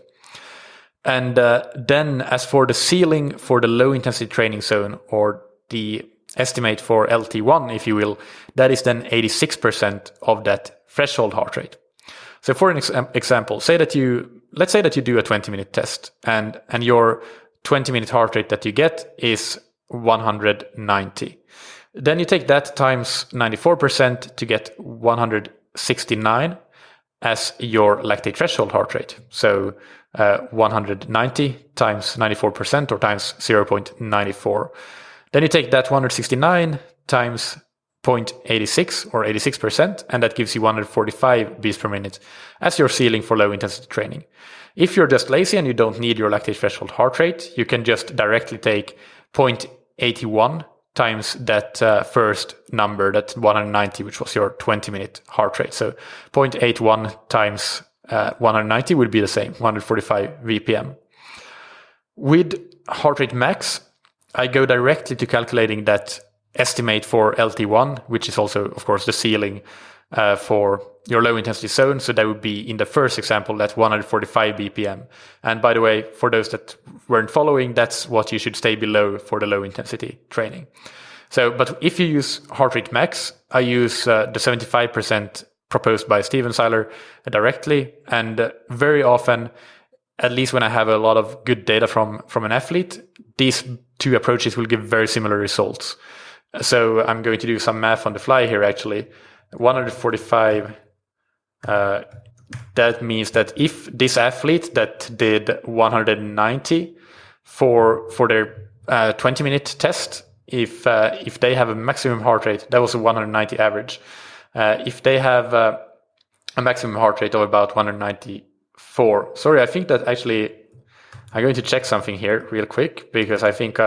And then as for the ceiling for the low intensity training zone, or the estimate for LT1, if you will, that is then 86% of that threshold heart rate. So for an example, let's say that you do a 20-minute test, and your 20-minute heart rate that you get is 190. Then you take that times 94% to get 169 as your lactate threshold heart rate. So 190 times 94%, or times 0.94. Then you take that 169 times 0.86, or 86%, and that gives you 145 beats per minute as your ceiling for low intensity training. If you're just lazy and you don't need your lactate threshold heart rate, you can just directly take 0.81 times that first number, that 190, which was your 20-minute heart rate. So 0.81 times 190 would be the same, 145 VPM. With heart rate max, I go directly to calculating that estimate for LT1, which is also, of course, the ceiling for your low intensity zone. So that would be, in the first example, that 145 BPM. And by the way, for those that weren't following, that's what you should stay below for the low intensity training. So, but if you use heart rate max, I use the 75% proposed by Seiler directly. And very often, at least when I have a lot of good data from an athlete, these two approaches will give very similar results. So I'm going to do some math on the fly here, actually. 145, that means that if this athlete that did 190 for their 20-minute test, if they have a maximum heart rate, that was a 190 average. If they have a maximum heart rate of about 194, sorry, I think that actually, I'm going to check something here real quick, because I think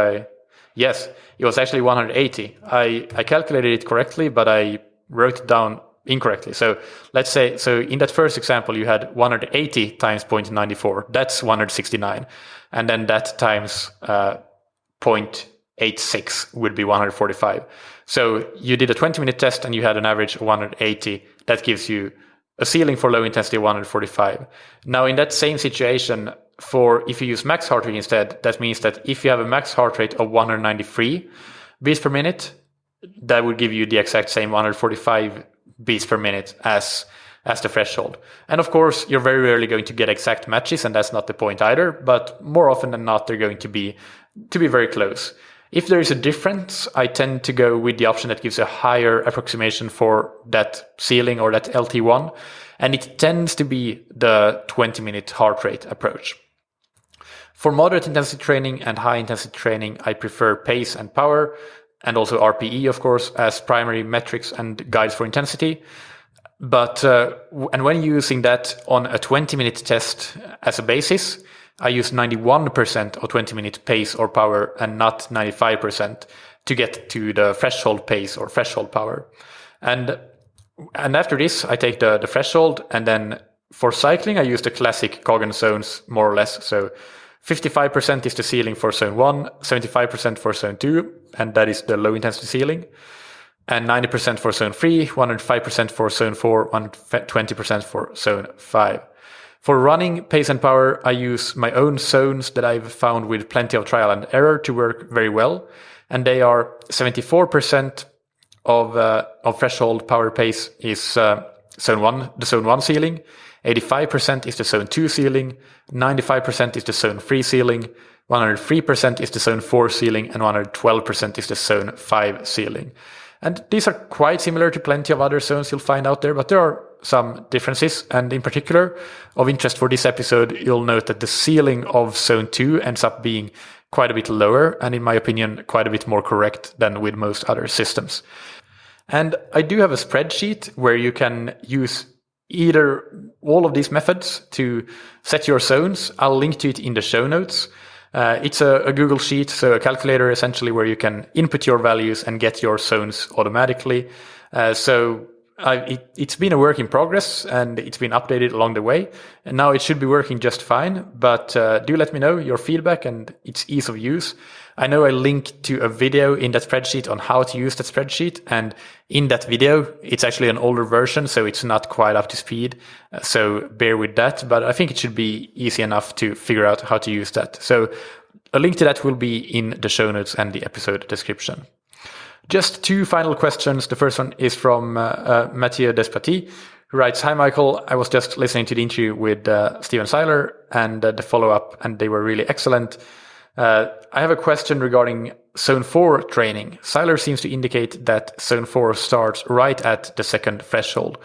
yes, it was actually 180. I calculated it correctly, but I wrote it down incorrectly. So let's say, in that first example, you had 180 times 0.94. That's 169. And then that times 0.86 would be 145. So you did a 20-minute test and you had an average of 180. That gives you a ceiling for low intensity of 145. Now, in that same situation, if you use max heart rate instead, that means that if you have a max heart rate of 193 beats per minute, that would give you the exact same 145 beats per minute as the threshold. And of course, you're very rarely going to get exact matches, and that's not the point either, but more often than not, they're going to be very close. If there is a difference, I tend to go with the option that gives a higher approximation for that ceiling, or that LT1, and it tends to be the 20-minute heart rate approach. For moderate intensity training and high intensity training, I prefer pace and power, and also RPE, of course, as primary metrics and guides for intensity. But and when using that on a 20-minute test as a basis, I use 91% of 20-minute pace or power, and not 95% to get to the threshold pace or threshold power. And after this, I take the threshold, and then for cycling, I use the classic Coggan zones, more or less. So 55% is the ceiling for zone 1, 75% for zone 2, and that is the low intensity ceiling, and 90% for zone 3, 105% for zone 4, 120% for zone 5. For running, pace and power, I use my own zones that I've found with plenty of trial and error to work very well, and they are 74% of threshold power pace is zone 1, the zone 1 ceiling, 85% is the zone 2 ceiling, 95% is the zone 3 ceiling, 103% is the zone 4 ceiling, and 112% is the zone 5 ceiling. And these are quite similar to plenty of other zones you'll find out there, but there are some differences. And in particular, of interest for this episode, you'll note that the ceiling of zone 2 ends up being quite a bit lower, and in my opinion, quite a bit more correct than with most other systems. And I do have a spreadsheet where you can use either all of these methods to set your zones. I'll link to it in the show notes. It's a Google Sheet, so a calculator essentially where you can input your values and get your zones automatically. It's been a work in progress and it's been updated along the way. And now it should be working just fine, but do let me know your feedback and its ease of use. I know I linked to a video in that spreadsheet on how to use that spreadsheet. And in that video, it's actually an older version, so it's not quite up to speed. So bear with that, but I think it should be easy enough to figure out how to use that. So a link to that will be in the show notes and the episode description. Just 2 final questions. The first one is from Mathieu Despatie, who writes, "Hi, Michael. I was just listening to the interview with Steven Seiler and the follow-up, and they were really excellent. I have a question regarding zone 4 training. Seiler seems to indicate that zone 4 starts right at the second threshold.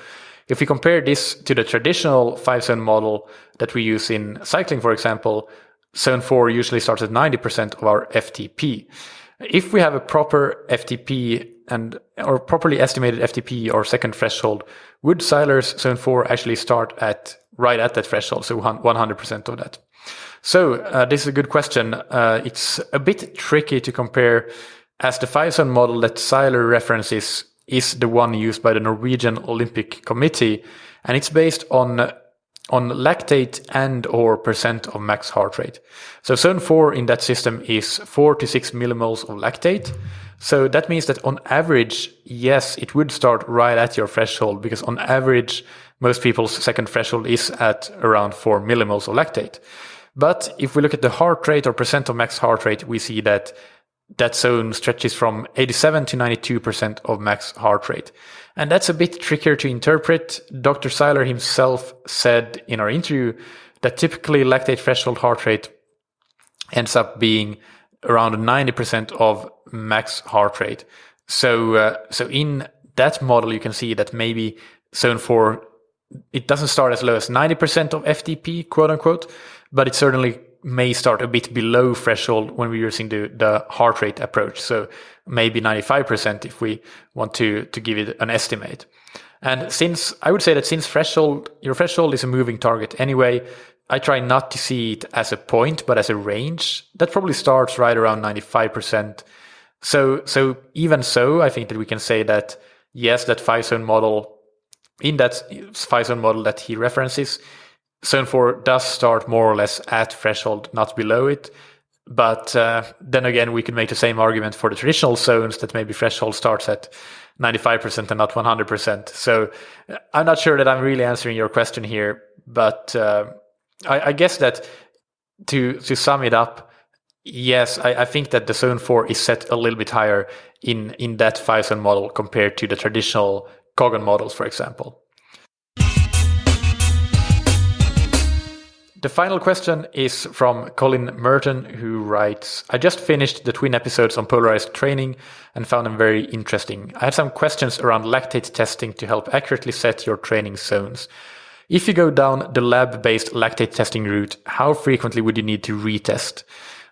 If we compare this to the traditional 5-zone model that we use in cycling, for example, zone 4 usually starts at 90% of our FTP. If we have a proper FTP or properly estimated FTP or second threshold, would Seiler's zone 4 actually start right at that threshold, so 100% of that?" So this is a good question. It's a bit tricky to compare, as the 5-zone model that Seiler references is the one used by the Norwegian Olympic Committee, and it's based on lactate and or percent of max heart rate. So zone 4 in that system is 4 to 6 millimoles of lactate. So that means that on average, yes, it would start right at your threshold, because on average, most people's second threshold is at around 4 millimoles of lactate. But if we look at the heart rate or percent of max heart rate, we see that that zone stretches from 87 to 92% of max heart rate. And that's a bit trickier to interpret. Dr. Seiler himself said in our interview that typically lactate threshold heart rate ends up being around 90% of max heart rate. So in that model, you can see that maybe zone 4, it doesn't start as low as 90% of FTP, quote unquote, but it certainly may start a bit below threshold when we're using the heart rate approach. So maybe 95% if we want to give it an estimate. And since your threshold is a moving target anyway, I try not to see it as a point, but as a range. That probably starts right around 95%. So even so, I think that we can say that, yes, that 5-zone model, in that 5-zone model that he references, zone 4 does start more or less at threshold, not below it. But then again, we could make the same argument for the traditional zones that maybe threshold starts at 95% and not 100%. So I'm not sure that I'm really answering your question here, but I guess that to sum it up, yes, I think that the zone 4 is set a little bit higher in that 5-zone model compared to the traditional Kogan models, for example. The final question is from Colin Merton, who writes, "I just finished the twin episodes on polarized training and found them very interesting. I had some questions around lactate testing to help accurately set your training zones. If you go down the lab-based lactate testing route, how frequently would you need to retest?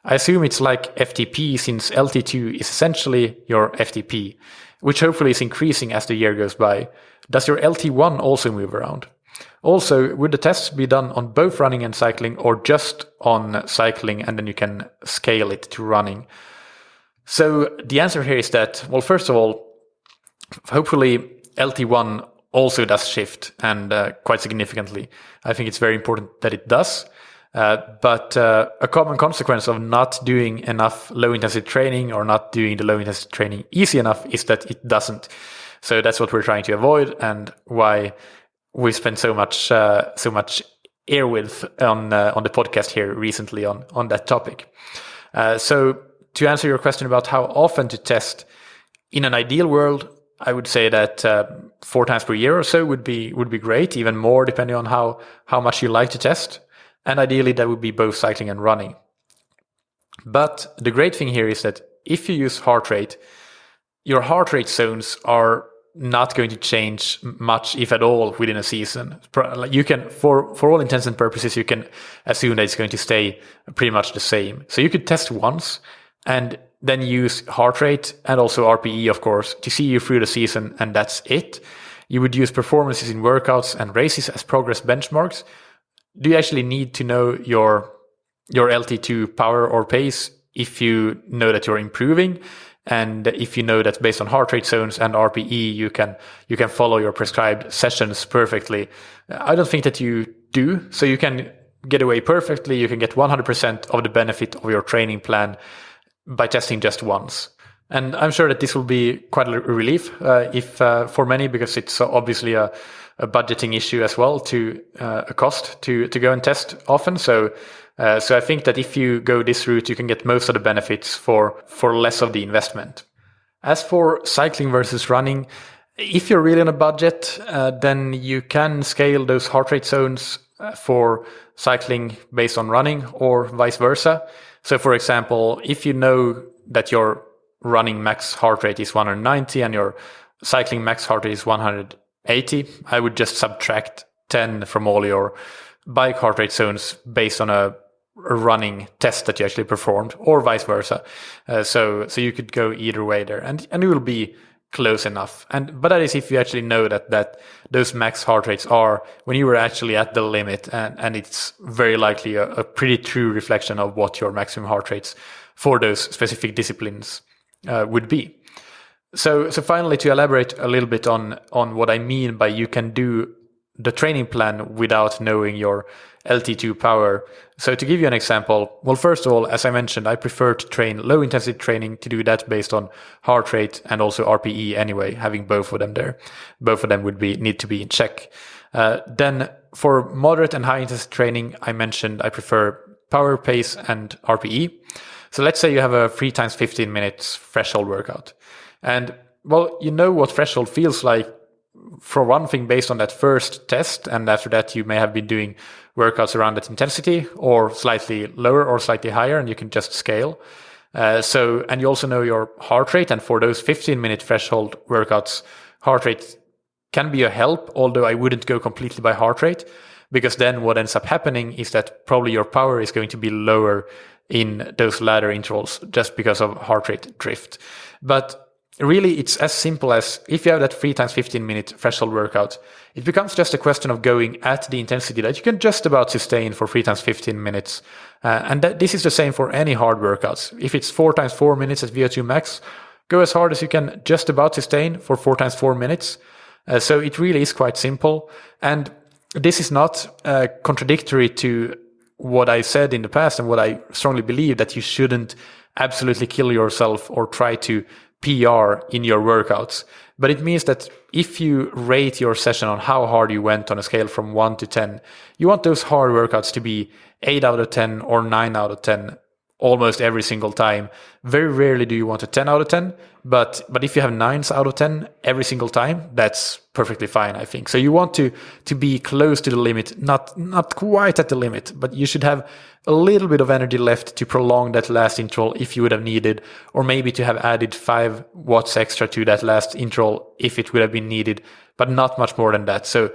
I assume it's like FTP, since LT2 is essentially your FTP, which hopefully is increasing as the year goes by. Does your LT1 also move around? Also, would the tests be done on both running and cycling, or just on cycling and then you can scale it to running?" So the answer here is that, well, first of all, hopefully LT1 also does shift, and quite significantly. I think it's very important that it does. But a common consequence of not doing enough low-intensity training or not doing the low-intensity training easy enough is that it doesn't. So that's what we're trying to avoid, and why we spent so much airwidth on the podcast here recently on that topic. So to answer your question about how often to test, in an ideal world, I would say that 4 times per year or so would be great, even more depending on how much you like to test. And ideally, that would be both cycling and running. But the great thing here is that if you use heart rate, your heart rate zones are not going to change much, if at all, within a season. You can, for all intents and purposes, you can assume that it's going to stay pretty much the same. So you could test once and then use heart rate and also RPE, of course, to see you through the season, and that's it. You would use performances in workouts and races as progress benchmarks. Do you actually need to know your LT2 power or pace if you know that you're improving? And if you know that based on heart rate zones and RPE, you can follow your prescribed sessions perfectly. I don't think that you do. So you can get away perfectly. You can get 100% of the benefit of your training plan by testing just once. And I'm sure that this will be quite a relief for many, because it's obviously a budgeting issue as well, to a cost to go and test often. So I think that if you go this route, you can get most of the benefits for less of the investment. As for cycling versus running, if you're really on a budget, then you can scale those heart rate zones for cycling based on running, or vice versa. So for example, if you know that your running max heart rate is 190 and your cycling max heart rate is 180, I would just subtract 10 from all your bike heart rate zones based on a running test that you actually performed, or vice versa. So you could go either way there, and it will be close enough. But that is if you actually know that those max heart rates are when you were actually at the limit, and it's very likely a pretty true reflection of what your maximum heart rates for those specific disciplines would be. So finally, to elaborate a little bit on what I mean by you can do the training plan without knowing your LT2 power. So to give you an example, well, first of all, as I mentioned, I prefer to train low intensity training, to do that based on heart rate and also RPE anyway, having both of them there. Both of them would need to be in check. Then for moderate and high intensity training, I mentioned I prefer power, pace, and RPE. So let's say you have a 3 times 15 minutes threshold workout. And well, you know what threshold feels like, for one thing, based on that first test, and after that you may have been doing workouts around that intensity, or slightly lower or slightly higher, and you can just scale. And you also know your heart rate, and for those 15-minute threshold workouts, heart rate can be a help, although I wouldn't go completely by heart rate, because then what ends up happening is that probably your power is going to be lower in those latter intervals just because of heart rate drift. But really, it's as simple as, if you have that 3 times 15-minute threshold workout, it becomes just a question of going at the intensity that you can just about sustain for 3 times 15 minutes. This is the same for any hard workouts. If it's 4 times 4 minutes at VO2 max, go as hard as you can just about sustain for 4 times 4 minutes. So it really is quite simple. And this is not contradictory to what I said in the past, and what I strongly believe, that you shouldn't absolutely kill yourself or try to PR in your workouts. But it means that if you rate your session on how hard you went on a scale from 1 to 10, you want those hard workouts to be 8 out of 10 or 9 out of 10 almost every single time. Very rarely do you want a 10 out of 10, but if you have 9s out of 10 every single time, that's perfectly fine, I think. So you want to be close to the limit, not quite at the limit, but you should have a little bit of energy left to prolong that last interval if you would have needed, or maybe to have added 5 watts extra to that last interval if it would have been needed, but not much more than that. So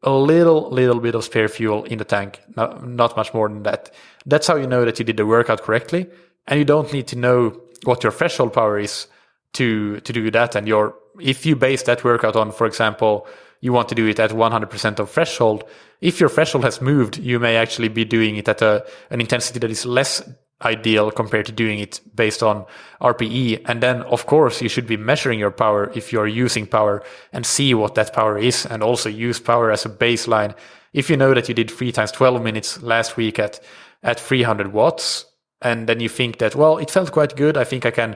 a little bit of spare fuel in the tank, not much more than that. That's how you know that you did the workout correctly, and you don't need to know what your threshold power is to do that. And if you base that workout on, for example, you want to do it at 100% of threshold, if your threshold has moved, you may actually be doing it at an intensity that is less ideal compared to doing it based on RPE. And then, of course, you should be measuring your power if you're using power, and see what that power is, and also use power as a baseline. If you know that you did 3 times 12 minutes last week at 300 watts, and then you think that, well, it felt quite good, I think I can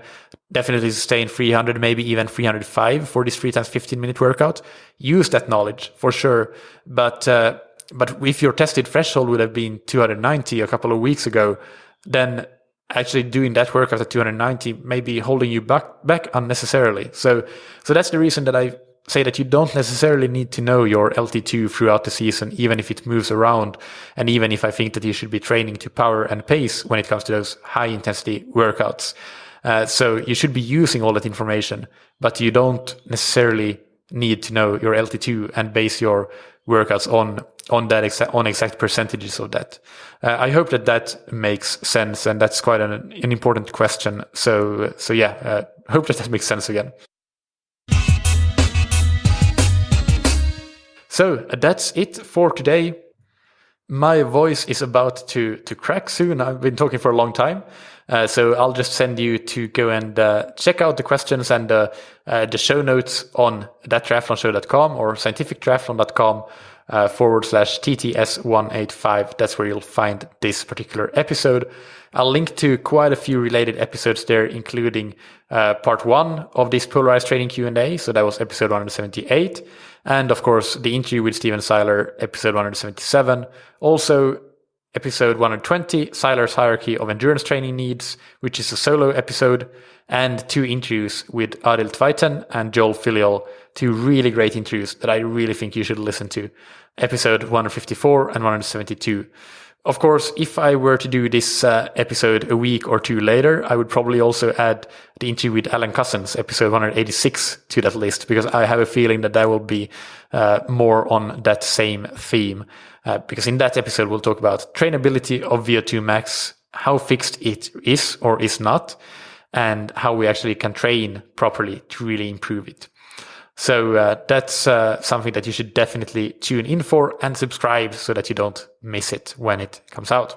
definitely sustain 300, maybe even 305 for this 3 times 15-minute workout, use that knowledge for sure. But if your tested threshold would have been 290 a couple of weeks ago, then actually doing that workout at 290 may be holding you back unnecessarily. So that's the reason that I say that you don't necessarily need to know your LT2 throughout the season, even if it moves around, and even if I think that you should be training to power and pace when it comes to those high intensity workouts. So you should be using all that information, but you don't necessarily need to know your LT2 and base your workouts on exact percentages of that. I hope that makes sense, and that's quite an important question. So yeah, hope that makes sense again. So that's it for today. My voice is about to crack soon. I've been talking for a long time. So I'll just send you to go and check out the questions and the show notes on thattriathlonshow.com or scientifictriathlon.com /TTS185. That's where you'll find this particular episode. I'll link to quite a few related episodes there, including part 1 of this Polarised training Q&A. So that was episode 178. And of course, the interview with Steven Seiler, episode 177. Also, episode 120, Seiler's Hierarchy of Endurance Training Needs, which is a solo episode, and 2 interviews with Adil Tveiten and Joel Filial, 2 really great interviews that I really think you should listen to, episode 154 and 172. Of course, if I were to do this episode a week or 2 later, I would probably also add the interview with Alan Cousins, episode 186, to that list, because I have a feeling that will be more on that same theme. Because in that episode, we'll talk about trainability of VO2 max, how fixed it is or is not, and how we actually can train properly to really improve it. So that's something that you should definitely tune in for and subscribe so that you don't miss it when it comes out.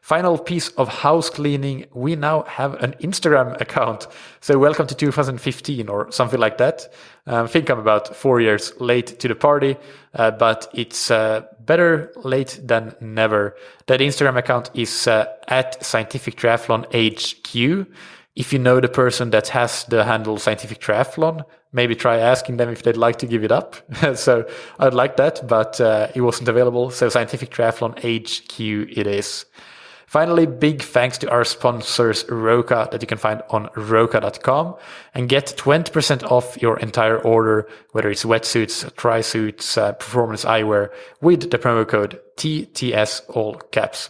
Final piece of house cleaning. We now have an Instagram account. So welcome to 2015 or something like that. I think I'm about 4 years late to the party, but it's better late than never. That Instagram account is at Scientific Triathlon HQ. If you know the person that has the handle Scientific Triathlon, maybe try asking them if they'd like to give it up. So I'd like that, but it wasn't available. So Scientific Triathlon HQ it is. Finally, big thanks to our sponsors, Roka, that you can find on roka.com, and get 20% off your entire order, whether it's wetsuits, tri-suits, performance eyewear, with the promo code TTS, all caps.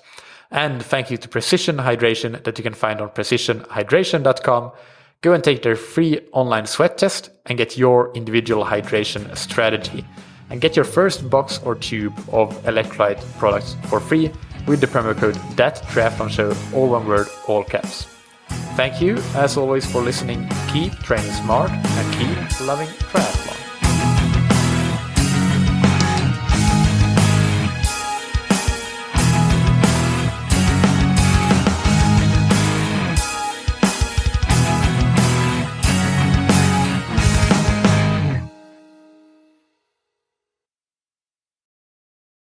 And thank you to Precision Hydration, that you can find on precisionhydration.com. Go and take their free online sweat test and get your individual hydration strategy. And get your first box or tube of electrolyte products for free with the promo code THATTRIATHLONSHOW, all one word, all caps. Thank you, as always, for listening. Keep training smart and keep loving triathlon.